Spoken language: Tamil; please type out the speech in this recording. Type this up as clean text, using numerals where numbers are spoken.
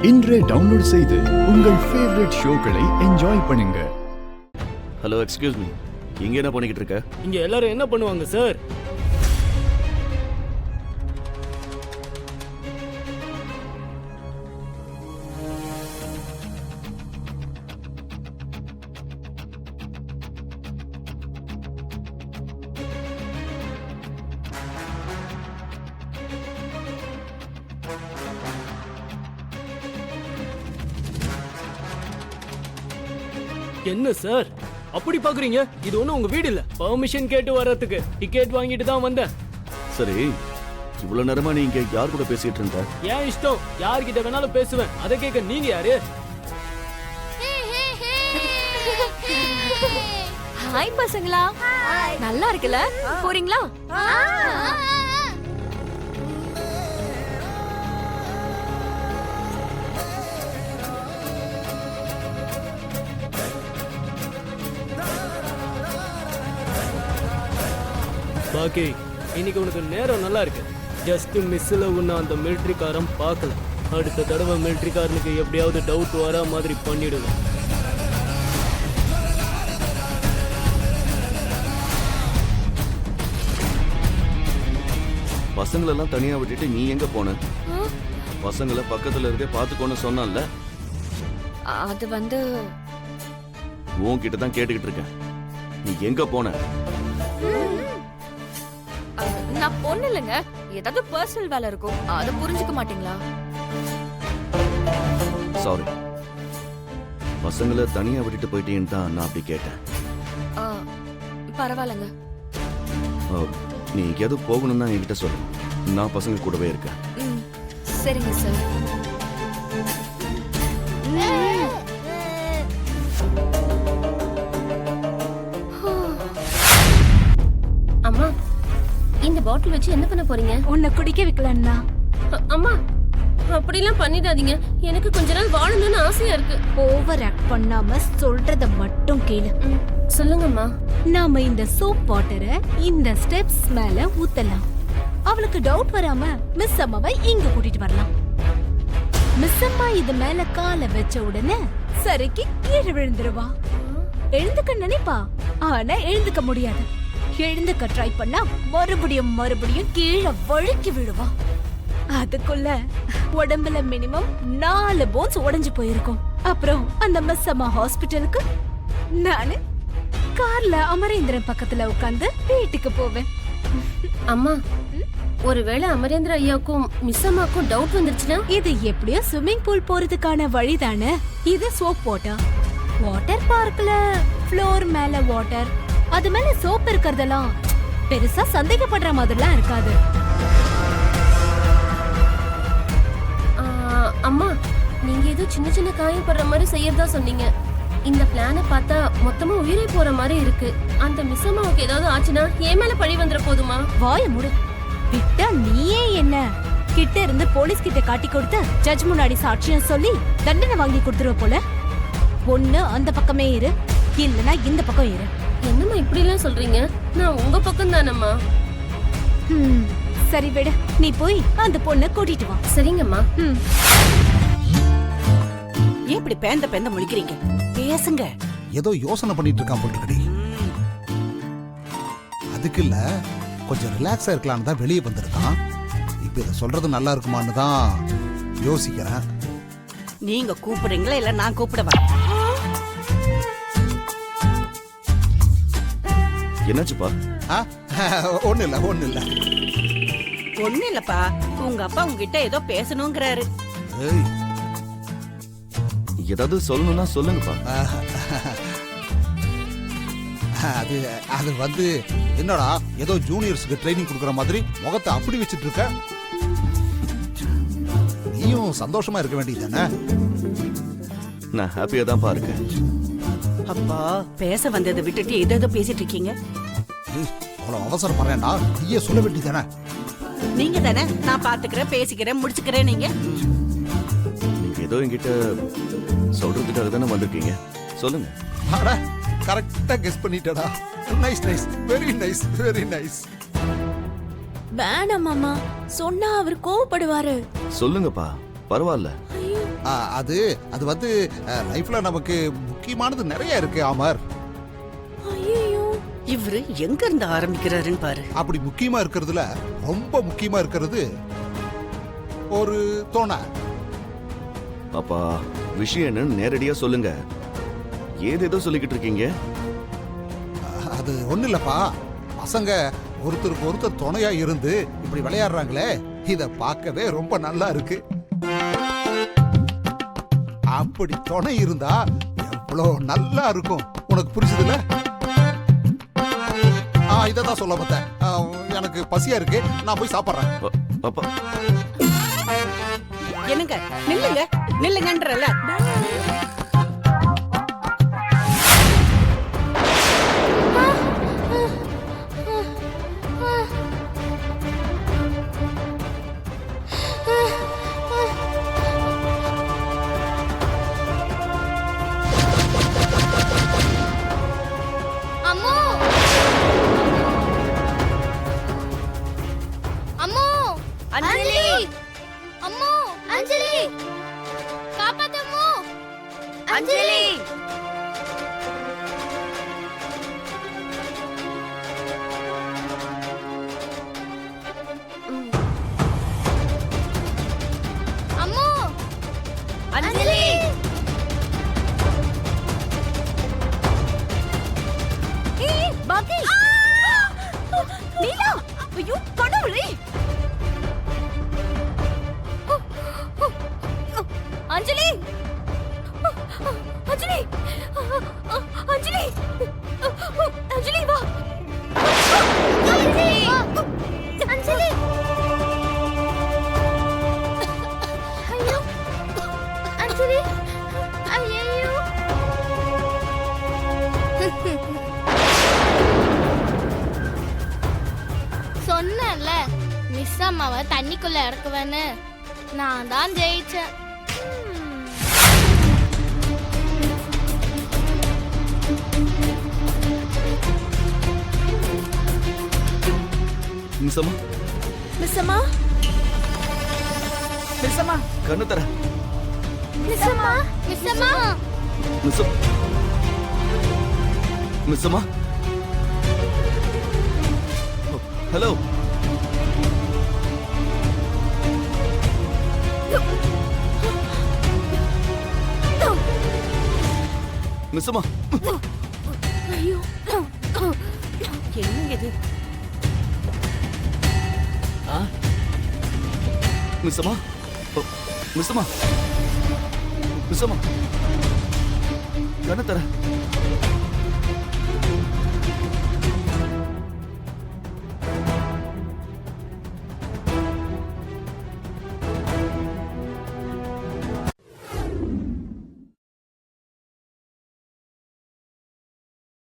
இன்றே டவுன்லோட் செய்து உங்கள் ஃபேவரட் ஷோக்களை என்ஜாய் பண்ணுங்க. ஹலோ, எக்ஸ்கியூஸ் மீ, இங்க என்ன பண்ணிக்கிட்டு இருக்க? இங்க எல்லாரும் என்ன பண்ணுவாங்க சார்? என்ன சார் அப்படி பாக்குறீங்க? இது ஒண்ணு உங்க வீடு இல்ல. பெர்மிஷன் கேட்டு வர்றதுக்கு டிக்கெட் வாங்கிட்டு தான் வந்தேன். சரி, இவ்வளவு நேரமா நீ இங்க யார் கூட பேசிட்டு இருந்த? ஏன் இஷ்டம், யார்கிட்ட வேணாலும் பேசுவேன். அதை கேட்க நீங்க யாரு? ஹாய் பசங்களா, நல்லா இருக்குல்ல? போறீங்களா? பாக்கி இன்னைக்கு உனக்கு நேரம் நல்லா இருக்கு. ஜஸ்ட் மிஸ்ல உன்ன அந்த மிலிட்டரிக்காரன் பார்க்கல. அடுத்த தடவை மிலிட்டரிக்காரனுக்கு எப்படியாவது டவுட் வர மாதிரி பண்ணிடுவேன். பசங்களெல்லாம் தனியா விட்டுட்டு நீ எங்க போன? பசங்களை பக்கத்துல இருக்க பாத்துக்கோன்னு சொன்னான்ல. அது வந்து உன்கிட்ட தான் கேட்டுக்கிட்டு இருக்கேன். நீ எங்க போன? நான் பொண்ணு இல்லைங்க, ஏதாவது பர்சனல் வேலை இருக்கும், அதை புரிஞ்சுக்க மாட்டீங்களா? சாரி, பசங்களை தனியா விட்டுட்டு போயிட்டேன்னு தான் நான் அப்படி கேட்டேன். பரவாயில்லைங்க. நீ எங்கேயாவது போகணும்னா என்கிட்ட சொல்லு, நான் பசங்க கூடவே இருக்கேன். சரிங்க சார். அம்மா, இந்த பாட்டில் வச்சு என்ன பண்ண போறீங்க? உன்னை குடிக்க வைக்கலன்னா? அம்மா, அப்படிலாம் பண்ணிடாதீங்க. எனக்கு கொஞ்ச நாள் வாழணும்னு ஆசையா இருக்கு. ஓவர் ஆக்ட் பண்ணாம சொல்றத மட்டும் கேளு. சொல்லுங்கம்மா. நாம இந்த சோப் வாட்டரை இந்த ஸ்டெப்ஸ் மேல ஊத்தலாம். அவளுக்கு டவுட் வராம மிஸ் அம்மாவை இங்க கூட்டிட்டு வரலாம். மிஸ் அம்மா இது மேல காலை வச்ச உடனே சரிக்கு கீழே விழுந்துருவா. எழுந்துக்க நினைப்பா, ஆனா எழுந்துக்க முடியாது. எழுந்துக்க ட்ரை பண்ணா மறுபடியும் கீழே வழுக்கி விழுவா. அதுக்குள்ள உடம்புல மினிமம் 4 போன்ஸ் உடைஞ்சு போயிருக்கும். அப்புறம் அந்த மிஸ் அம்மா ஹாஸ்பிட்டலுக்கு நானு கார்ல அமரேந்திரன் பக்கத்துல உட்கார்ந்து வீட்டுக்கு போவேன். அம்மா, ஒருவேளை அமரேந்திர ஐயாவுக்கும் மிஸ் அம்மாக்கும் டவுட் வந்துருச்சுன்னா? இது எப்படியோ ஸ்விம்மிங் பூல் போறதுக்கான வழிதானே. இது சோப் வாட்டர் பார்க்ல ஃப்ளோர் மேல வாட்டர், அது மேல சோப் இருக்கறதெல்லாம் பெருசா சந்தேகப்படுற மாதிரிலாம் இருக்காது. அம்மா, நீங்க ஏதோ சின்ன சின்ன காயப்படுற மாதிரி செய்யறதா சொன்னீங்க. இந்த பிளானை பார்த்தா மொத்தமா உயிரே போற மாதிரி இருக்கு. அந்த மிஸ் அம்மாவுக்கு ஏதாவது ஆச்சுன்னா என் மேல பழி வந்துட போதுமா? வாய மூடு. விட்டா நீயே என்ன கிட்ட இருந்து போலீஸ் கிட்ட காட்டி கொடுத்து ஜட்ஜ் முன்னாடி சாட்சியம் சொல்லி தண்டனை வாங்கி கொடுத்துருவ போல. ஒண்ணு அந்த பக்கமே இரு, இல்லனா இந்த பக்கம் இரு. என்னம்மா இப்படி எல்லாம் சொல்றீங்க? நான் உங்க பக்கம் தானம்மா. சரி விடு, நீ போய் அந்த பொண்ணை கூட்டிட்டு வா. சரிங்கம்மா. ஏன் இப்படி பேந்த முழிக்கிறீங்க? பேசுங்க. ஏதோ யோசனை பண்ணிட்டு இருக்கான் போட்டுக்கடி. அதுக்கு இல்ல, கொஞ்சம் ரிலாக்ஸா இருக்கலாம்னு தான் வெளியே வந்திருக்கான். இப்ப இதை சொல்றது நல்லா இருக்குமான்னு தான் யோசிக்கிறேன். நீங்க கூப்பிடுறீங்களா இல்ல நான் கூப்பிடவா? என்னாச்சுப்பா? ஒண்ணு இல்ல ஒண்ணு இல்லப்பா, உங்க அப்பா உங்ககிட்ட ஏதோ பேசணுங்கிறாரு. ஏதாவது சொல்லணும்னா சொல்லுங்கப்பா. அது வந்து என்னடா ஏதோ ஜூனியர்ஸ்க்கு ட்ரைனிங் கொடுக்கற மாதிரி முகத்தை அப்படி வச்சிட்டு இருக்க. நீயும் சந்தோஷமா இருக்க வேண்டியதானே? நான் ஹாப்பியா தான் இருக்கேன். அப்பா, பேச வந்ததை விட்டுட்டு ஏதோ பேசிட்டு இருக்கீங்க. அவ்வளவு அவசரப்படுறேன்னா நீயே சொல்ல வேண்டியதானே? நீங்க தானே நான் பாத்துக்கிறேன், பேசிக்கிறேன், முடிச்சுக்கிறேன். நீங்க ஏதோ என்கிட்ட சொல்றதுக்காக தானே வந்திருக்கீங்க, சொல்லுங்க. கரெக்டா கெஸ் பண்ணிட்டடா. Nice, very nice. வேணாம் மாமா, சொன்னா அவர் கோவப்படுவாரு. சொல்லுங்கப்பா, பரவாயில்ல. ஐயோ அது அது வந்து லைஃப்ல நமக்கு முக்கியமானது நிறைய இருக்கு அமர். ஐயோ, இவரு எங்க இருந்து ஆரம்பிக்கிறாருன்னு பாரு. அப்படி முக்கியமா இருக்கிறதுல ரொம்ப முக்கியமா இருக்கிறது ஒரு துணை. அப்பா விஷயம் என்னன்னு நேரடியா சொல்லுங்க. ஏதேதோ சொல்லிக்கிட்டு இருக்கீங்க. அது ஒண்ணு இல்லப்பா, பசங்க ஒருத்தருக்கு ஒருத்தர் துணையா இருந்து இப்படி விளையாடுறாங்களே, இத பார்க்கவே ரொம்ப நல்லா இருக்கு. அப்படி துணை இருந்தா எவ்வளவு நல்லா இருக்கும், உனக்கு புரியுதுல? இததான் சொல்ல பார்த்தேன். எனக்கு பசியா இருக்கு, நான் போய் சாப்பிடுறேன். அப்பா என்னங்க நில்லுங்க நில்லுங்கன்றல. அம்மு அம்மு அஞ்சலி அம்மு அஞ்சலி காப்பாத்து அம்மு அஞ்சலி அம்மு அஞ்சலி பாக்கி நீலா, ஐயோ கடவுளே! அஞ்சலி அஞ்சலி அஞ்சலி அஞ்சலி வா அஞ்சலி அஞ்சலி ஐயோ அஞ்சலி ஐயோ சொன்னேன்ல மிஸ் அம்மாவை தண்ணிக்குள்ள இறக்குவேன்னு. நான் தான் ஜெயிச்சேன். மிஸ்ஸம்மா மிஸ் அம்மா, மிஸ்ஸம்மா கண்ணு தர. மிஸ் அம்மா, மிஸ் அம்மா மிஸ்ஸம்மா ஹலோ. மிஸ்ஸம்மா ஐயோ என்னங்க இது? மிஸ்ஸம்மா மிஸ்ஸம்மா மிஸ்ஸம்மா கண்ணு தர.